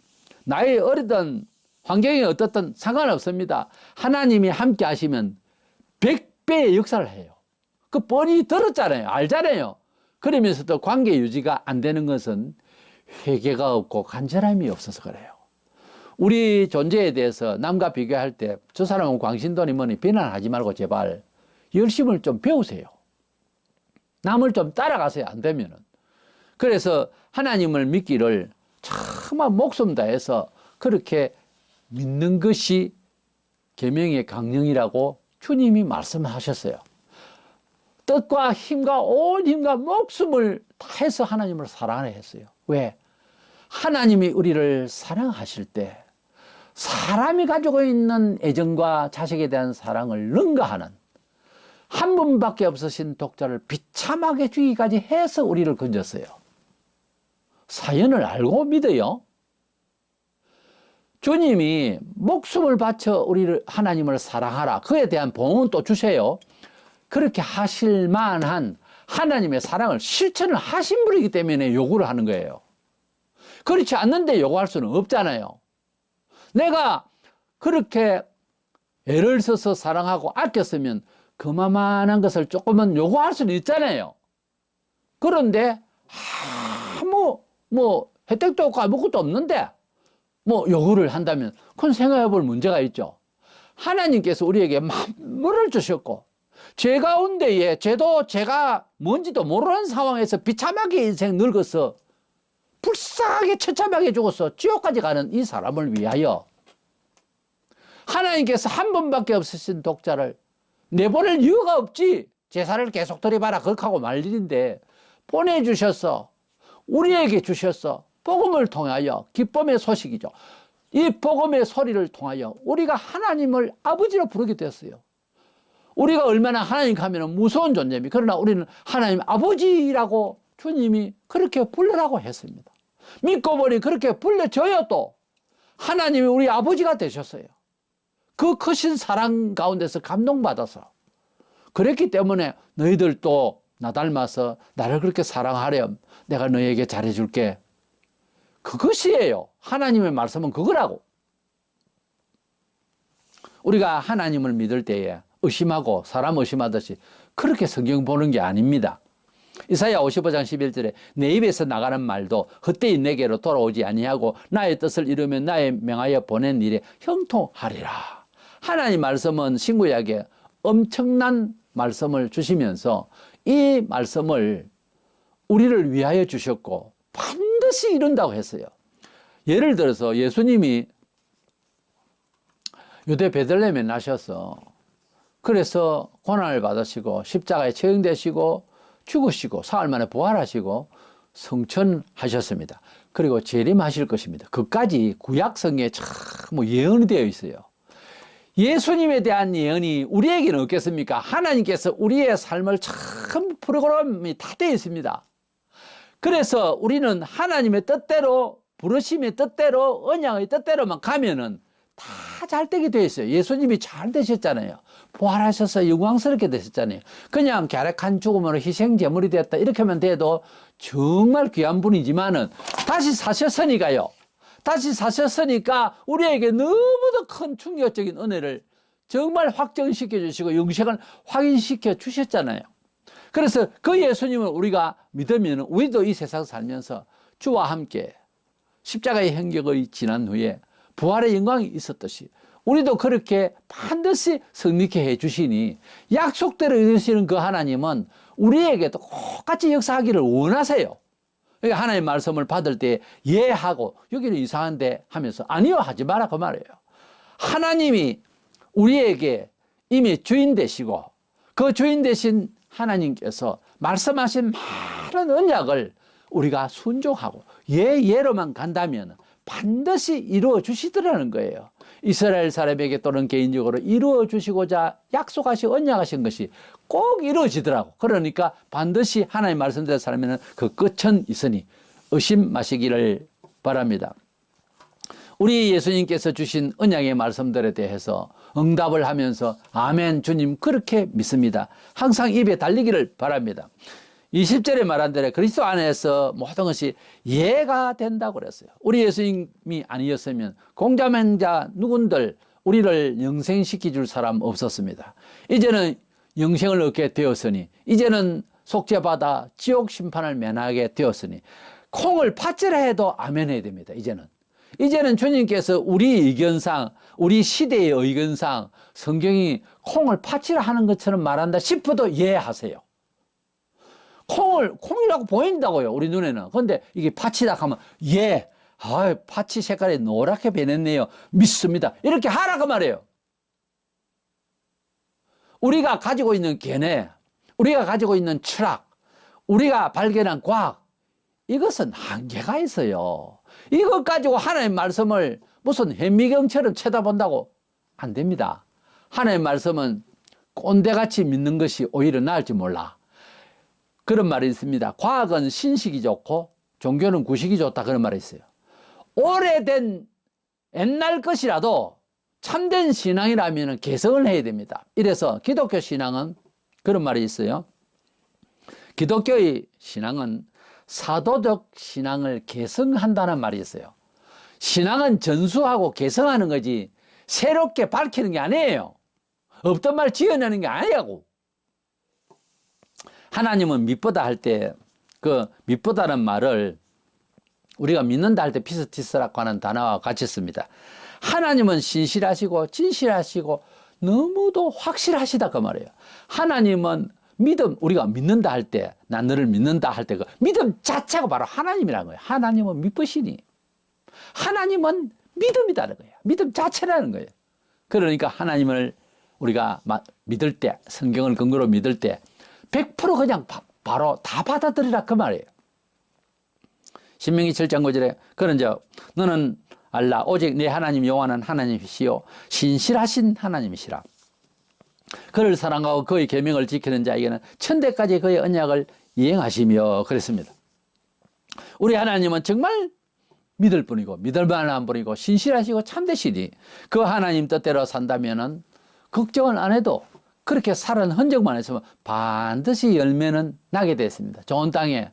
나의 어리든 환경이 어떻든 상관없습니다. 하나님이 함께 하시면 100배의 역사를 해요. 그 뻔히 들었잖아요. 알잖아요. 그러면서도 관계 유지가 안 되는 것은 회개가 없고 간절함이 없어서 그래요. 우리 존재에 대해서 남과 비교할 때 저 사람은 광신도니 뭐니 비난하지 말고 제발 열심을 좀 배우세요. 남을 좀 따라가세요. 안 되면은. 그래서 하나님을 믿기를 정말 목숨 다해서 그렇게 믿는 것이 계명의 강령이라고 주님이 말씀하셨어요. 뜻과 힘과 온 힘과 목숨을 다해서 하나님을 사랑하라 했어요. 왜? 하나님이 우리를 사랑하실 때 사람이 가지고 있는 애정과 자식에 대한 사랑을 능가하는 한 분밖에 없으신 독자를 비참하게 주기까지 해서 우리를 건졌어요. 사연을 알고 믿어요. 주님이 목숨을 바쳐 우리를 하나님을 사랑하라. 그에 대한 보응은 또 주세요. 그렇게 하실 만한 하나님의 사랑을 실천을 하신 분이기 때문에 요구를 하는 거예요. 그렇지 않는데 요구할 수는 없잖아요. 내가 그렇게 애를 써서 사랑하고 아꼈으면 그만한 것을 조금은 요구할 수는 있잖아요. 그런데 혜택도 없고 아무것도 없는데 요구를 한다면 그건 생각해 볼 문제가 있죠. 하나님께서 우리에게 만물을 주셨고 죄 가운데에 죄도 제가 뭔지도 모르는 상황에서 비참하게 인생 늙어서 불쌍하게 처참하게 죽어서 지옥까지 가는 이 사람을 위하여 하나님께서 한 번밖에 없으신 독자를 내보낼 이유가 없지. 제사를 계속 드려봐라 그렇게 하고 말 일인데 보내주셨어. 우리에게 주셨어. 복음을 통하여 기쁨의 소식이죠. 이 복음의 소리를 통하여 우리가 하나님을 아버지로 부르게 되었어요. 우리가 얼마나 하나님 가면 무서운 존재입니다. 그러나 우리는 하나님 아버지라고 주님이 그렇게 불러라고 했습니다. 믿고 보니 그렇게 불러줘요. 또 하나님이 우리 아버지가 되셨어요. 그 크신 사랑 가운데서 감동받아서. 그랬기 때문에 너희들도 나 닮아서 나를 그렇게 사랑하렴. 내가 너희에게 잘해줄게. 그것이에요. 하나님의 말씀은 그거라고. 우리가 하나님을 믿을 때에 의심하고 사람 의심하듯이 그렇게 성경 보는 게 아닙니다. 이사야 55장 11절에 내 입에서 나가는 말도 헛되이 내게로 돌아오지 아니하고 나의 뜻을 이루면 나의 명하여 보낸 일에 형통하리라. 하나님 말씀은 신구약에 엄청난 말씀을 주시면서 이 말씀을 우리를 위하여 주셨고 반드시 이룬다고 했어요. 예를 들어서 예수님이 유대 베들레헴에 나셔서 그래서 고난을 받으시고 십자가에 처형되시고 죽으시고 사흘 만에 부활하시고 성천하셨습니다. 그리고 재림하실 것입니다. 그까지 구약성에 참 예언이 되어 있어요. 예수님에 대한 예언이 우리에게는 없겠습니까? 하나님께서 우리의 삶을 참 프로그램이 다 되어 있습니다. 그래서 우리는 하나님의 뜻대로 부르심의 뜻대로 언약의 뜻대로만 가면은 다 잘 되게 되어 있어요. 예수님이 잘 되셨잖아요. 부활하셔서 영광스럽게 되셨잖아요. 그냥 갸륵한 죽음으로 희생 제물이 되었다 이렇게만 돼도 정말 귀한 분이지만은 다시 사셨으니까요. 다시 사셨으니까 우리에게 너무도 큰 충격적인 은혜를 정말 확정시켜 주시고 영생을 확인시켜 주셨잖아요. 그래서 그 예수님을 우리가 믿으면 우리도 이 세상 살면서 주와 함께 십자가의 행적이 지난 후에 부활의 영광이 있었듯이 우리도 그렇게 반드시 성립케 해주시니 약속대로 이루시는 그 하나님은 우리에게도 똑같이 역사하기를 원하세요. 그러니까 하나님의 말씀을 받을 때 예하고 여기는 이상한데 하면서 아니요 하지 마라 그 말이에요. 하나님이 우리에게 이미 주인 되시고 그 주인 되신 하나님께서 말씀하신 많은 언약을 우리가 순종하고 예로만 간다면 반드시 이루어 주시더라는 거예요. 이스라엘 사람에게 또는 개인적으로 이루어 주시고자 약속하신 언약하신 것이 꼭 이루어지더라고. 그러니까 반드시 하나님 말씀대로 살면 그 끝은 있으니 의심 마시기를 바랍니다. 우리 예수님께서 주신 언약의 말씀들에 대해서 응답을 하면서 아멘 주님 그렇게 믿습니다. 항상 입에 달리기를 바랍니다. 20절에 말한 대로 그리스도 안에서 모든 것이 예가 된다고 그랬어요. 우리 예수님이 아니었으면 공자맹자 누군들 우리를 영생시켜 줄 사람 없었습니다. 이제는 영생을 얻게 되었으니 이제는 속죄받아 지옥 심판을 면하게 되었으니 콩을 팥질라 해도 아멘 해야 됩니다. 이제는 주님께서 우리 의견상 우리 시대의 의견상 성경이 콩을 팥질라 하는 것처럼 말한다 싶어도 예 하세요. 콩이라고 보인다고요, 우리 눈에는. 그런데 이게 팥이다 하면, 예, 팥이 색깔이 노랗게 변했네요. 믿습니다. 이렇게 하라고 말해요. 우리가 가지고 있는 견해, 우리가 가지고 있는 철학, 우리가 발견한 과학, 이것은 한계가 있어요. 이것 가지고 하나님의 말씀을 무슨 현미경처럼 쳐다본다고 안 됩니다. 하나님의 말씀은 꼰대같이 믿는 것이 오히려 나을지 몰라. 그런 말이 있습니다. 과학은 신식이 좋고 종교는 구식이 좋다 그런 말이 있어요. 오래된 옛날 것이라도 참된 신앙이라면 개성을 해야 됩니다. 이래서 기독교 신앙은 그런 말이 있어요. 기독교의 신앙은 사도적 신앙을 개성한다는 말이 있어요. 신앙은 전수하고 개성하는 거지 새롭게 밝히는 게 아니에요. 없던 말 지어내는 게 아니라고. 하나님은 믿보다 할 때 그 믿보다는 말을 우리가 믿는다 할 때 피스티스라고 하는 단어와 같이 씁니다. 하나님은 신실하시고 진실하시고 너무도 확실하시다 그 말이에요. 하나님은 믿음, 우리가 믿는다 할 때, 난 너를 믿는다 할 때 그 믿음 자체가 바로 하나님이라는 거예요. 하나님은 믿으시니 하나님은 믿음이라는 거예요. 믿음 자체라는 거예요. 그러니까 하나님을 우리가 믿을 때, 성경을 근거로 믿을 때 100% 그냥 바로 다 받아들이라 그 말이에요. 신명기 7장 9절에 그런즉 너는 알라 오직 내 하나님 여호와는 하나님이시요 신실하신 하나님이시라. 그를 사랑하고 그의 계명을 지키는 자에게는 천대까지 그의 언약을 이행하시며 그랬습니다. 우리 하나님은 정말 믿을 분이고 믿을 만한 분이고 신실하시고 참되시니 그 하나님 뜻대로 산다면은 걱정은 안 해도 그렇게 살은 흔적만 있으면 반드시 열매는 나게 됐습니다. 좋은 땅에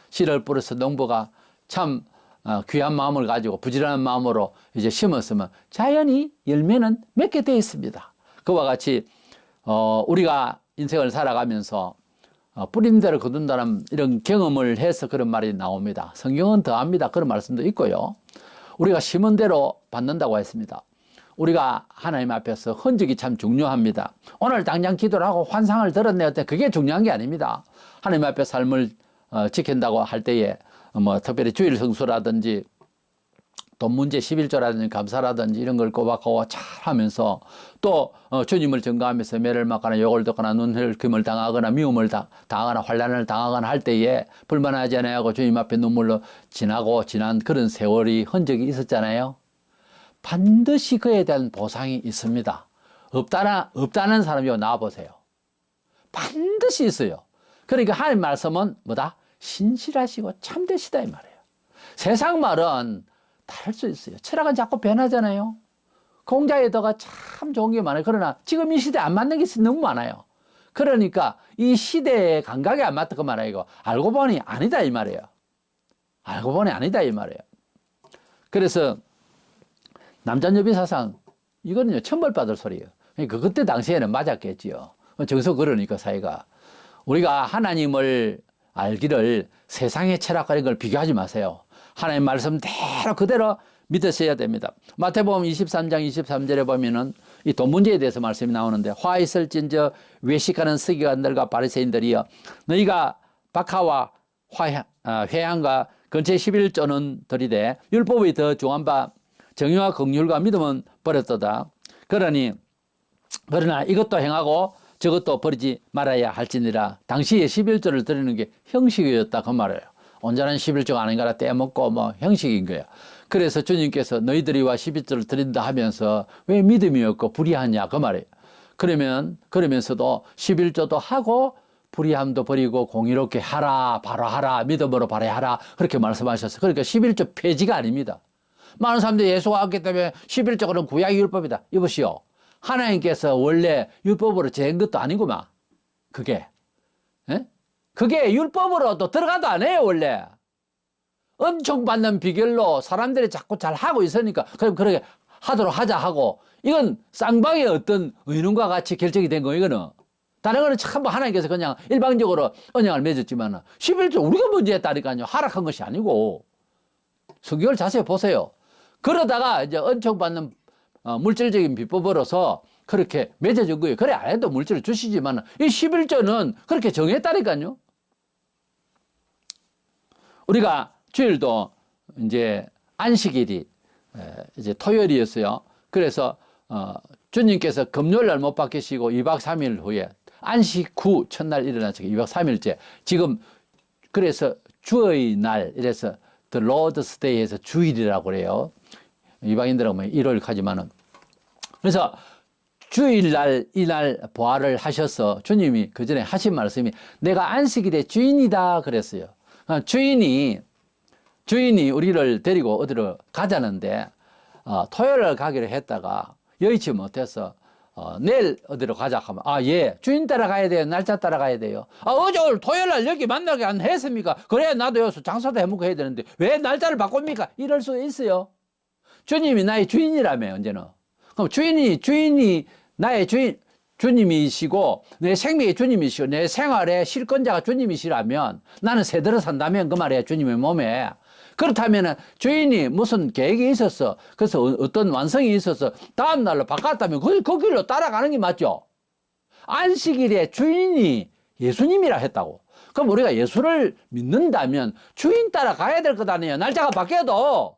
씨를 뿌려서 농부가 참 귀한 마음을 가지고 부지런한 마음으로 이제 심었으면 자연히 열매는 맺게 되어 있습니다. 그와 같이 우리가 인생을 살아가면서 뿌림대로 거둔다는 이런 경험을 해서 그런 말이 나옵니다. 성경은 더합니다. 그런 말씀도 있고요. 우리가 심은 대로 받는다고 했습니다. 우리가 하나님 앞에서 흔적이 참 중요합니다. 오늘 당장 기도를 하고 환상을 들었네 어때 그게 중요한 게 아닙니다. 하나님 앞에 삶을 지킨다고 할 때에 뭐 특별히 주일 성수라든지 돈 문제 11조라든지 감사라든지 이런 걸 꼬박꼬박 잘 하면서 또 주님을 증거하면서 매를 맞거나 욕을 듣거나 눈흘김을 당하거나 미움을 당하거나 환난을 당하거나 할 때에 불만하지 않아야 주님 앞에 눈물로 지난 그런 세월이 흔적이 있었잖아요. 반드시 그에 대한 보상이 있습니다. 없다는 사람이 나와보세요. 반드시 있어요. 그러니까 하나님 말씀은 뭐다? 신실하시고 참되시다 이 말이에요. 세상 말은 다를 수 있어요. 철학은 자꾸 변하잖아요. 공자에다가 참 좋은 게 많아요. 그러나 지금 이 시대에 안 맞는 게 너무 많아요. 그러니까 이 시대의 감각에 안 맞다 그 말이에요. 알고 보니 아니다 이 말이에요. 알고 보니 아니다 이 말이에요. 그래서 남잔여비 사상 이거는요 천벌받을 소리예요. 그러니까 그때 당시에는 맞았겠지요. 정서 그러니까 사회가 우리가 하나님을 알기를 세상의 철학과 이걸 비교하지 마세요. 하나님 말씀대로 그대로 믿으셔야 됩니다. 마태복음 23장 23절에 보면은 이 돈 문제에 대해서 말씀이 나오는데 화 있을진저 외식하는 서기관들과 바리새인들이여 너희가 박하와 회향과 근처 11조는 들이되 율법이 더 중한 바 정의와 긍휼과 믿음은 버렸도다. 그러나 이것도 행하고 저것도 버리지 말아야 할지니라. 당시에 11조를 드리는 게 형식이었다 그 말이에요. 온전한 11조가 아닌가라 떼먹고 뭐 형식인 거예요. 그래서 주님께서 너희들이 와 11조를 드린다 하면서 왜 믿음이 없고 불의하냐 그 말이에요. 그러면서도 11조도 하고 불의함도 버리고 공의롭게 하라 바로 하라 믿음으로 발휘하라 그렇게 말씀하셨어요. 그러니까 11조 폐지가 아닙니다. 많은 사람들이 예수가 왔기 때문에 11조는 구약의 율법이다. 이보시오. 하나님께서 원래 율법으로 재한 것도 아니구만. 그게. 에? 그게 율법으로 또 들어가도 안 해요, 원래. 은총받는 비결로 사람들이 자꾸 잘 하고 있으니까, 그럼 그렇게 하도록 하자 하고, 이건 쌍방의 어떤 의논과 같이 결정이 된 거, 이거는. 다른 거는 참 하나님께서 그냥 일방적으로 언약을 맺었지만, 11조 우리가 먼저 했다니까요. 하락한 것이 아니고. 성경을 자세히 보세요. 그러다가 이제 은총받는 물질적인 비법으로서 그렇게 맺어준 거예요. 그래, 안 해도 물질을 주시지만, 이 11조는 그렇게 정했다니까요. 우리가 주일도 이제 안식일이 이제 토요일이었어요. 그래서 주님께서 금요일 날 못 박히시고 2박 3일 후에 안식 후 첫날 일어나시고 2박 3일째 지금 그래서 주의 날 이래서 The Lord's Day에서 주일이라고 그래요. 이방인들은 뭐 일요일까지만은. 그래서 주일날 이날 부활을 하셔서 주님이 그 전에 하신 말씀이 내가 안식일의 주인이다 그랬어요. 주인이 우리를 데리고 어디로 가자는데 토요일날 가기로 했다가 여의치 못해서 내일 어디로 가자 하면 예 주인 따라가야 돼요. 날짜 따라가야 돼요. 어제 오늘 토요일날 여기 만나게 안 했습니까? 그래야 나도 여기서 장사도 해먹고 해야 되는데 왜 날짜를 바꿉니까? 이럴 수 있어요. 주님이 나의 주인이라며 언제는. 그럼 주인이 나의 주님이시고 내 생명의 주님이시고 내 생활의 실권자가 주님이시라면 나는 새들어 산다면 그 말이야 주님의 몸에. 그렇다면 주인이 무슨 계획이 있었어. 그래서 어떤 완성이 있어서 다음 날로 바꿨다면 그 길로 따라가는 게 맞죠. 안식일에 주인이 예수님이라 했다고. 그럼 우리가 예수를 믿는다면 주인 따라가야 될 것 아니에요. 날짜가 바뀌어도.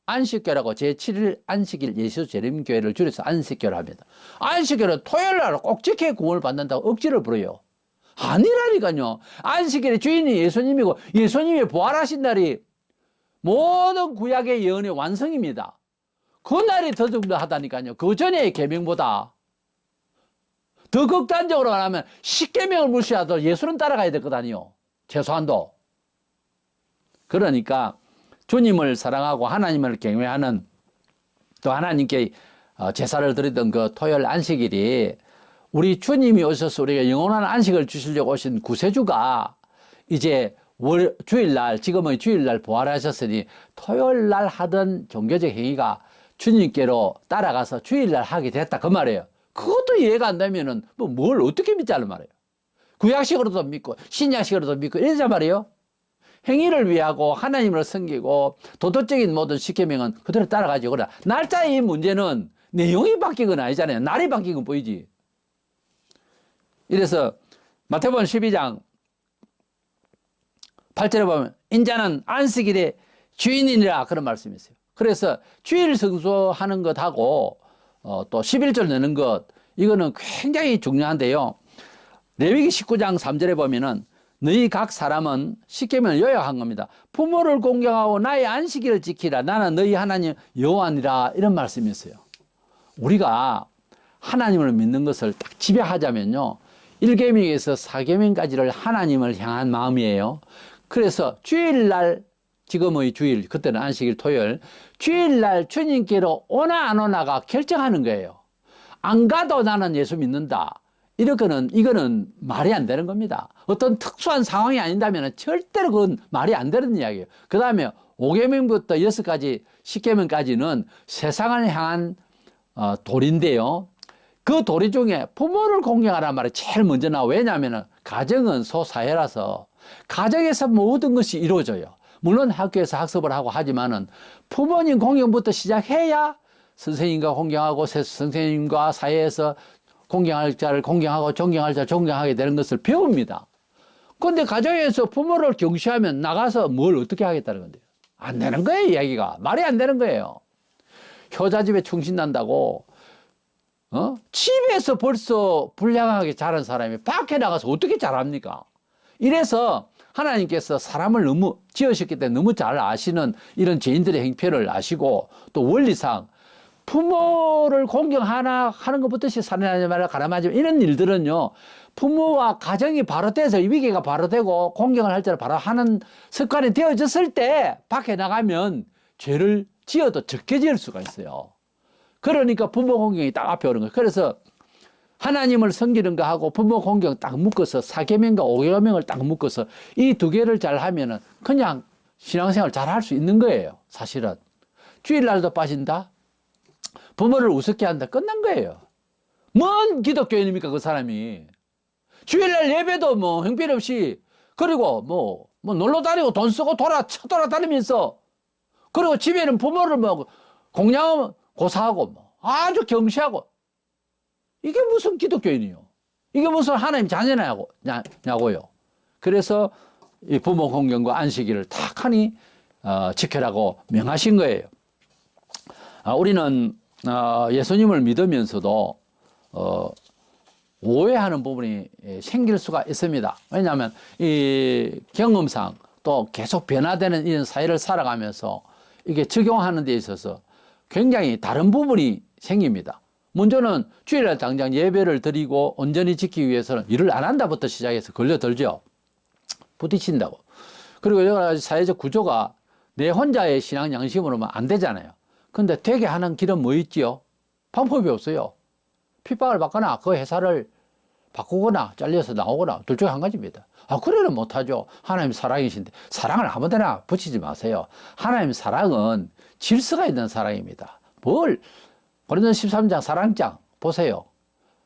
안식교라고 제7일 안식일 예수 재림교회를 줄여서 안식교를 합니다. 안식교는 토요일 날 꼭 지켜야 구원을 받는다고 억지를 부려요. 아니라니까요. 안식일의 주인이 예수님이고 예수님이 부활하신 날이 모든 구약의 예언의 완성입니다. 그 날이 더 중요하다니까요. 그 전의 계명보다. 더 극단적으로 말하면 십계명을 무시하도 예수는 따라가야 될 것 아니요. 최소한도. 그러니까 주님을 사랑하고 하나님을 경외하는 또 하나님께 제사를 드리던 그 토요일 안식일이 우리 주님이 오셔서 우리가 영원한 안식을 주시려고 오신 구세주가 이제 주일날, 지금의 주일날 부활하셨으니 토요일날 하던 종교적 행위가 주님께로 따라가서 주일날 하게 됐다. 그 말이에요. 그것도 이해가 안 되면은 뭐 뭘 어떻게 믿자는 말이에요. 구약식으로도 믿고 신약식으로도 믿고 이러자 말이에요. 행위를 위하고 하나님을 섬기고 도덕적인 모든 십계명은 그대로 따라가죠. 그러나 날짜의 문제는 내용이 바뀐 건 아니잖아요. 날이 바뀐 건 보이지. 이래서 마태복음 12장 8절에 보면 인자는 안식일의 주인이니라 그런 말씀이 있어요. 그래서 주일 성수하는 것하고 또 11절 내는 것 이거는 굉장히 중요한데요. 레위기 19장 3절에 보면은 너희 각 사람은 십계명을 요약한 겁니다. 부모를 공경하고 나의 안식일을 지키라. 나는 너희 하나님 여호와니라. 이런 말씀이 있어요. 우리가 하나님을 믿는 것을 딱 집약하자면요. 1계명에서 4계명까지를 하나님을 향한 마음이에요. 그래서 주일날 지금의 주일, 그때는 안식일 토요일, 주일날 주님께로 오나 안 오나가 결정하는 거예요. 안 가도 나는 예수 믿는다. 이거는 말이 안 되는 겁니다. 어떤 특수한 상황이 아닌다면 절대로 그건 말이 안 되는 이야기예요. 그 다음에 5계명부터 6가지, 10계명까지는 세상을 향한 도리인데요. 그 도리 중에 부모를 공경하라는 말이 제일 먼저 나와요. 왜냐하면 가정은 소사회라서 가정에서 모든 것이 이루어져요. 물론 학교에서 학습을 하고 하지만은 부모님 공경부터 시작해야 선생님과 공경하고 선생님과 사회에서 공경할 자를 공경하고 존경할 자를 존경하게 되는 것을 배웁니다. 그런데 가정에서 부모를 경시하면 나가서 뭘 어떻게 하겠다는 건데요. 안 되는 거예요, 이야기가. 말이 안 되는 거예요. 효자집에 충신난다고 집에서 벌써 불량하게 자란 사람이 밖에 나가서 어떻게 잘합니까? 이래서 하나님께서 사람을 너무 지으셨기 때문에 너무 잘 아시는 이런 죄인들의 행편을 아시고 또 원리상 부모를 공경하나 하는 것부터 살인하지 말라 가라마지 이런 일들은요 부모와 가정이 바로 돼서 위계가 바로 되고 공경을 할 때를 바로 하는 습관이 되어졌을 때 밖에 나가면 죄를 지어도 적게 지을 수가 있어요. 그러니까 부모 공경이 딱 앞에 오는 거예요. 그래서 하나님을 섬기는 거 하고 부모 공경 딱 묶어서 4계명과 5계명을 딱 묶어서 이 두 개를 잘 하면은 그냥 신앙생활 잘 할 수 있는 거예요. 사실은 주일날도 빠진다. 부모를 우습게 한다. 끝난 거예요. 뭔 기독교인입니까 그 사람이. 주일날 예배도 뭐 형편없이 그리고 뭐 놀러 다니고 돈 쓰고 쳐돌아다니면서 그리고 집에는 부모를 뭐 공양 고사하고 뭐 아주 경시하고 이게 무슨 기독교인이요? 이게 무슨 하나님 자녀냐고요? 그래서 이 부모 공경과 안식일을 탁하니 지켜라고 명하신 거예요. 우리는 예수님을 믿으면서도 오해하는 부분이 생길 수가 있습니다. 왜냐하면 이 경험상 또 계속 변화되는 이런 사회를 살아가면서 이게 적용하는 데 있어서 굉장히 다른 부분이 생깁니다. 먼저는 주일날 당장 예배를 드리고 온전히 지키기 위해서는 일을 안 한다부터 시작해서 걸려들죠. 부딪힌다고. 그리고 여러 가지 사회적 구조가 내 혼자의 신앙 양심으로만 안 되잖아요. 근데 되게 하는 길은 뭐 있지요? 방법이 없어요. 핍박을 받거나 그 회사를 바꾸거나 잘려서 나오거나 둘 중에 한 가지입니다. 그래는 못하죠. 하나님 사랑이신데 사랑을 아무 데나 붙이지 마세요. 하나님 사랑은 질서가 있는 사랑입니다. 고린도서 13장 사랑장 보세요.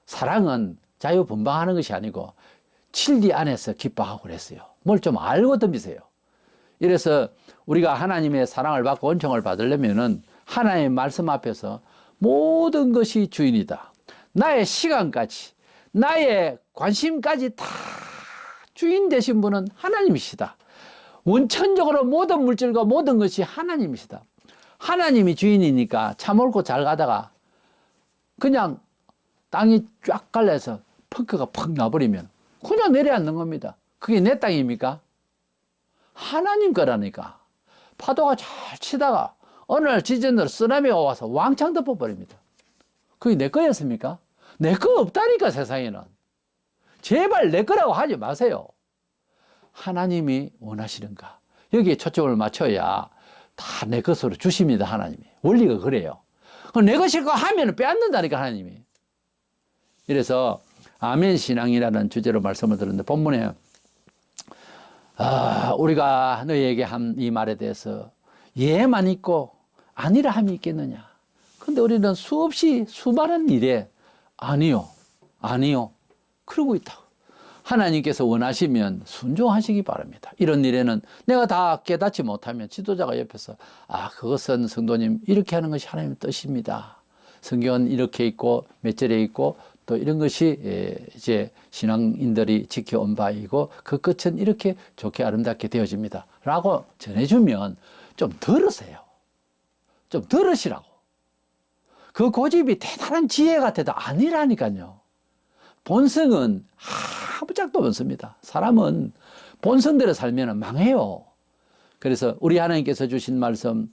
사랑은 자유분방하는 것이 아니고 진리 안에서 기뻐하고 그랬어요. 뭘 좀 알고 덤비세요. 이래서 우리가 하나님의 사랑을 받고 은총을 받으려면은 하나님의 말씀 앞에서 모든 것이 주인이다. 나의 시간까지, 나의 관심까지 다 주인 되신 분은 하나님이시다. 원천적으로 모든 물질과 모든 것이 하나님이시다. 하나님이 주인이니까 차 몰고 잘 가다가 그냥 땅이 쫙 갈려서 펑크가 퍽 나버리면 그냥 내려앉는 겁니다. 그게 내 땅입니까? 하나님 거라니까. 파도가 잘 치다가 어느 날 지진으로 쓰나미가 와서 왕창 덮어버립니다. 그게 내 거였습니까? 내 거 없다니까, 세상에는. 제발 내 거라고 하지 마세요. 하나님이 원하시는가? 여기에 초점을 맞춰야 다 내 것으로 주십니다, 하나님이. 원리가 그래요. 내 것일 거 하면 빼앗는다니까, 하나님이. 이래서 아멘 신앙이라는 주제로 말씀을 드렸는데, 본문에 우리가 너희에게 한 이 말에 대해서 예만 있고 아니라 함이 있겠느냐. 근데 우리는 수없이 수많은 일에 아니요, 아니요 그러고 있다고. 하나님께서 원하시면 순종하시기 바랍니다. 이런 일에는 내가 다 깨닫지 못하면 지도자가 옆에서 그것은 성도님 이렇게 하는 것이 하나님의 뜻입니다. 성경은 이렇게 있고 몇 절에 있고 또 이런 것이 이제 신앙인들이 지켜온 바이고 그 끝은 이렇게 좋게 아름답게 되어집니다. 라고 전해주면 좀 들으세요. 좀 들으시라고. 그 고집이 대단한 지혜 같아도 아니라니까요. 본성은 아무짝도 없습니다. 사람은 본성대로 살면 망해요. 그래서 우리 하나님께서 주신 말씀,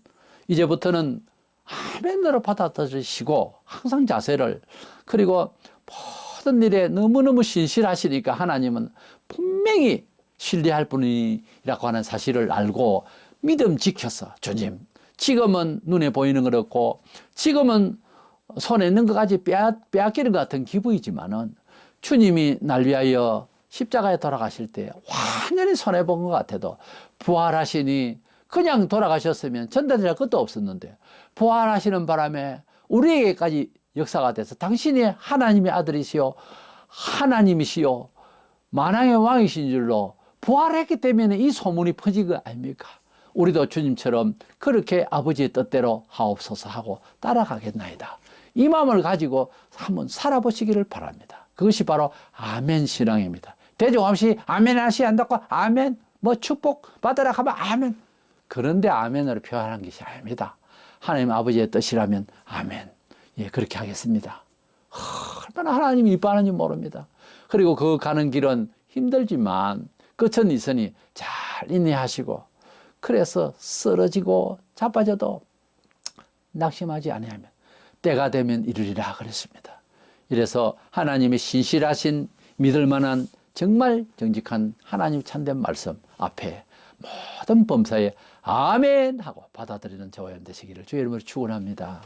이제부터는 아멘으로 받아들이시고 항상 자세를, 그리고 모든 일에 너무너무 신실하시니까 하나님은 분명히 신뢰할 분이라고 하는 사실을 알고 믿음 지켜서, 주님 지금은 눈에 보이는 것 없고 지금은 손에 있는 것까지 빼앗기는 것 같은 기분이지만은 주님이 날 위하여 십자가에 돌아가실 때 완전히 손해본 것 같아도 부활하시니, 그냥 돌아가셨으면 전달될 것도 없었는데 부활하시는 바람에 우리에게까지 역사가 돼서 당신이 하나님의 아들이시오, 하나님이시오, 만왕의 왕이신 줄로 부활했기 때문에 이 소문이 퍼진 거 아닙니까? 우리도 주님처럼 그렇게 아버지의 뜻대로 하옵소서 하고 따라가겠나이다. 이 마음을 가지고 한번 살아보시기를 바랍니다. 그것이 바로 아멘 신앙입니다. 대중 없이 아멘 하시 한다고 아멘 뭐 축복 받으라 하면 아멘. 그런데 아멘으로 표현한 것이 아닙니다. 하나님 아버지의 뜻이라면 아멘. 예, 그렇게 하겠습니다. 얼마나 하나님이 이뻐하는지 모릅니다. 그리고 그 가는 길은 힘들지만 끝은 있으니 잘 인내하시고, 그래서 쓰러지고 자빠져도 낙심하지 아니하면 때가 되면 이루리라 그랬습니다. 이래서 하나님의 신실하신 믿을 만한 정말 정직한 하나님 참된 말씀 앞에 모든 범사에 아멘 하고 받아들이는 저와 여러분 되시기를 주의 이름으로 축원합니다.